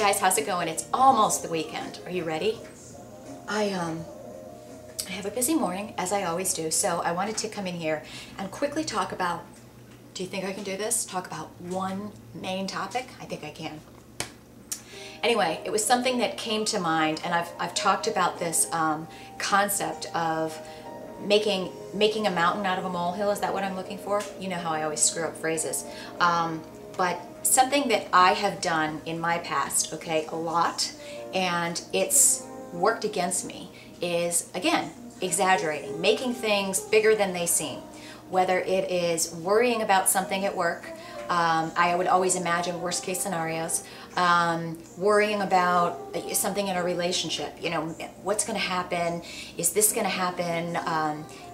guys, how's it going? It's almost the weekend. Are you ready? I have a busy morning, as I always do, so I wanted to come in here and quickly talk about, do you think I can do this? Talk about one main topic? I think I can. Anyway, it was something that came to mind, and I've talked about this concept of making a mountain out of a molehill. Is that what I'm looking for? You know how I always screw up phrases. But something that I have done in my past, okay, a lot, and it's worked against me, is, again, exaggerating, making things bigger than they seem. Whether it is worrying about something at work, I would always imagine worst case scenarios, worrying about something in a relationship, you know, what's going to happen, is this going to happen,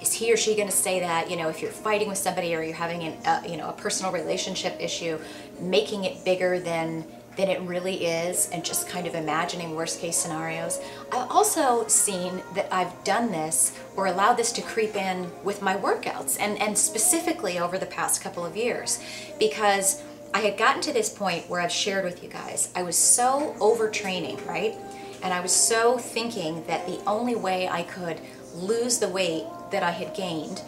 is he or she going to say that, you know, if you're fighting with somebody or you're having a personal relationship issue, making it bigger than it really is, and just kind of imagining worst case scenarios. I've also seen that I've done this or allowed this to creep in with my workouts, and specifically over the past couple of years, because I had gotten to this point where I've shared with you guys, I was so overtraining, right? And I was so thinking that the only way I could lose the weight that I had gained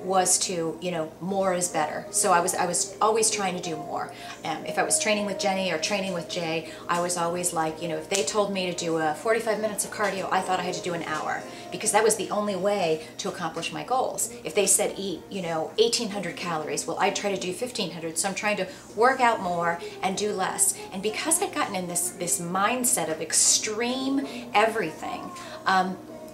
was to, you know, more is better. So I was always trying to do more. If I was training with Jenny or training with Jay, I was always like, you know, if they told me to do 45 minutes of cardio, I thought I had to do an hour, because that was the only way to accomplish my goals. If they said eat, you know, 1,800 calories, well, I try to do 1,500. So I'm trying to work out more and do less. And because I'd gotten in this mindset of extreme everything,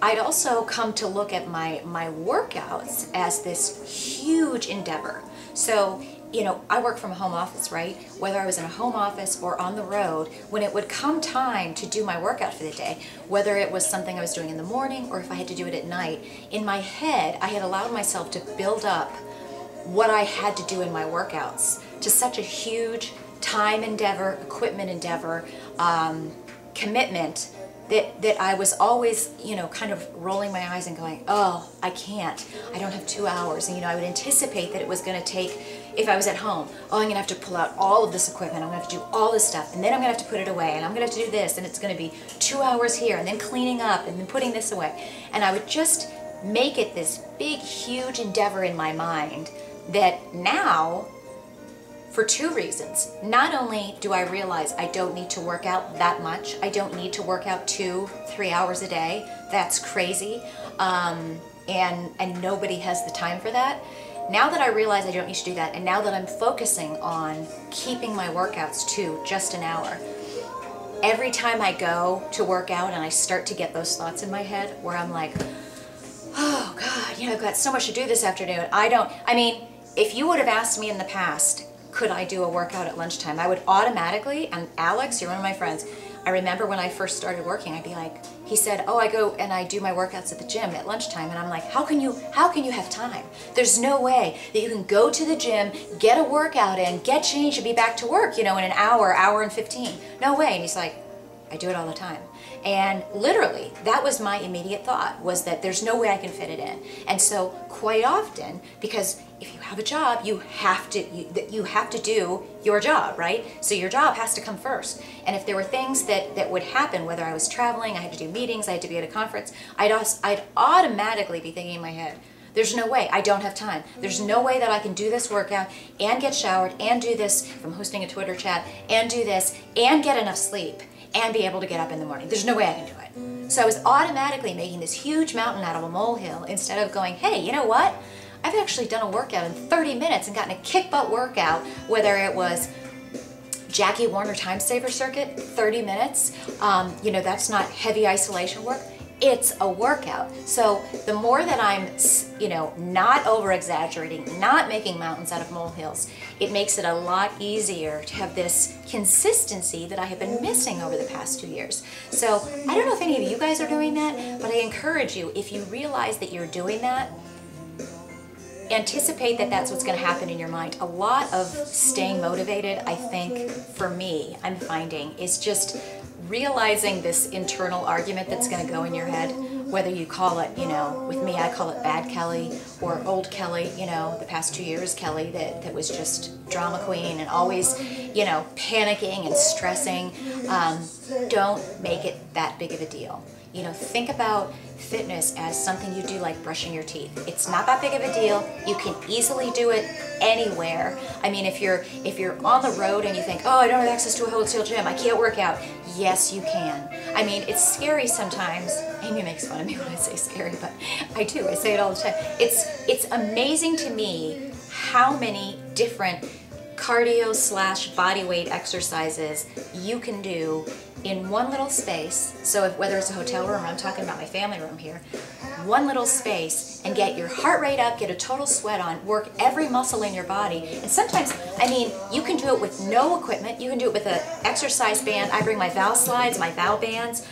I'd also come to look at my workouts as this huge endeavor. So, you know, I work from a home office, right? Whether I was in a home office or on the road, when it would come time to do my workout for the day, whether it was something I was doing in the morning or if I had to do it at night, in my head, I had allowed myself to build up what I had to do in my workouts to such a huge time endeavor, equipment endeavor, commitment, that I was always, you know, kind of rolling my eyes and going, oh, I can't. I don't have 2 hours. And, you know, I would anticipate that it was going to take, if I was at home, oh, I'm going to have to pull out all of this equipment. I'm going to have to do all this stuff. And then I'm going to have to put it away. And I'm going to have to do this. And it's going to be 2 hours here. And then cleaning up. And then putting this away. And I would just make it this big, huge endeavor in my mind that now, for two reasons. Not only do I realize I don't need to work out that much, I don't need to work out 2-3 hours a day. That's crazy. And nobody has the time for that. Now that I realize I don't need to do that, and now that I'm focusing on keeping my workouts to just an hour, every time I go to work out and I start to get those thoughts in my head where I'm like, oh God, you know, I've got so much to do this afternoon. I mean, if you would have asked me in the past, could I do a workout at lunchtime, I would automatically, and Alex, you're one of my friends, I remember when I first started working, I'd be like, he said, oh, I go and I do my workouts at the gym at lunchtime, and I'm like, how can you have time? There's no way that you can go to the gym, get a workout in, get changed, and be back to work, you know, in an hour and 15. No way. And he's like, I do it all the time. And literally, that was my immediate thought, was that there's no way I can fit it in. And so quite often, because if you have a job, you have to do your job, right? So your job has to come first. And if there were things that would happen, whether I was traveling, I had to do meetings, I had to be at a conference, I'd automatically be thinking in my head, there's no way, I don't have time. There's no way that I can do this workout and get showered and do this from hosting a Twitter chat and do this and get enough sleep and be able to get up in the morning. There's no way I can do it. So I was automatically making this huge mountain out of a molehill instead of going, hey, you know what? I've actually done a workout in 30 minutes and gotten a kick butt workout, whether it was Jackie Warner Time Saver Circuit, 30 minutes. You know, that's not heavy isolation work. It's a workout. So the more that I'm, you know, not over exaggerating, not making mountains out of molehills, it makes it a lot easier to have this consistency that I have been missing over the past 2 years. So I don't know if any of you guys are doing that, but I encourage you, if you realize that you're doing that, anticipate that that's what's going to happen in your mind. A lot of staying motivated, I think, for me, I'm finding, is just realizing this internal argument that's going to go in your head whether you call it, you know, with me I call it bad Kelly or old Kelly, you know, the past 2 years Kelly that was just drama queen and always, you know, panicking and stressing. Don't make it that big of a deal. You know, think about fitness as something you do like brushing your teeth. It's not that big of a deal. You can easily do it anywhere. I mean, if you're on the road and you think, oh, I don't have access to a wholesale gym, I can't work out. Yes, you can. I mean, it's scary sometimes. Amy makes fun of me when I say scary, but I do. I say it all the time. It's amazing to me how many different cardio / body weight exercises you can do in one little space. So whether it's a hotel room, or I'm talking about my family room here, one little space, and get your heart rate up, get a total sweat on, work every muscle in your body. And sometimes, I mean, you can do it with no equipment. You can do it with an exercise band. I bring my Val slides, my Val bands.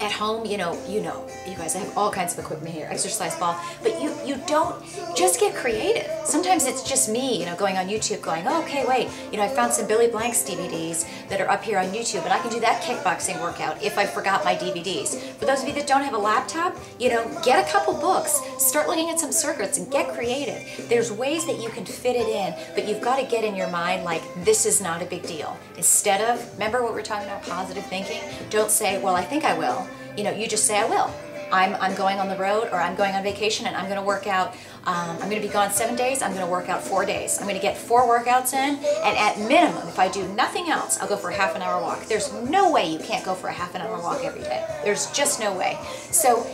At home, you guys, I have all kinds of equipment here, exercise ball, but you don't, just get creative. Sometimes it's just me, you know, going on YouTube going, oh, okay, wait, you know, I found some Billy Blanks DVDs that are up here on YouTube, and I can do that kickboxing workout if I forgot my DVDs. For those of you that don't have a laptop, you know, get a couple books, start looking at some circuits and get creative. There's ways that you can fit it in, but you've got to get in your mind like, this is not a big deal. Instead of, remember what we were talking about, positive thinking? Don't say, well, I think I will. You know, you just say, I will. I'm going on the road, or I'm going on vacation, and I'm going to work out. I'm going to be gone 7 days. I'm going to work out 4 days. I'm going to get 4 workouts in, and at minimum, if I do nothing else, I'll go for a half-an-hour walk. There's no way you can't go for a half-an-hour walk every day. There's just no way. So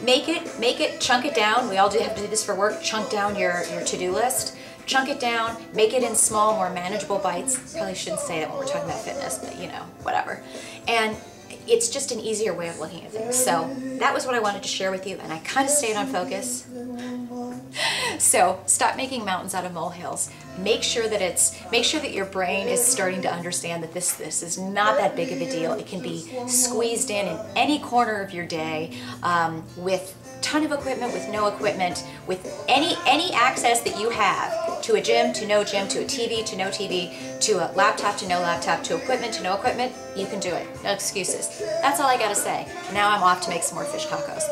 make it, chunk it down. We all do have to do this for work. Chunk down your to-do list. Chunk it down, make it in small, more manageable bites. Probably shouldn't say that when we're talking about fitness, but you know, whatever. And it's just an easier way of looking at things. So that was what I wanted to share with you, and I kind of stayed on focus. So stop making mountains out of molehills. Make sure that your brain is starting to understand that this is not that big of a deal. It can be squeezed in any corner of your day, with a ton of equipment, with no equipment, with any access that you have to a gym, to no gym, to a TV, to no TV, to a laptop, to no laptop, to equipment, to no equipment. You can do it. No excuses. That's all I gotta say. Now I'm off to make some more fish tacos.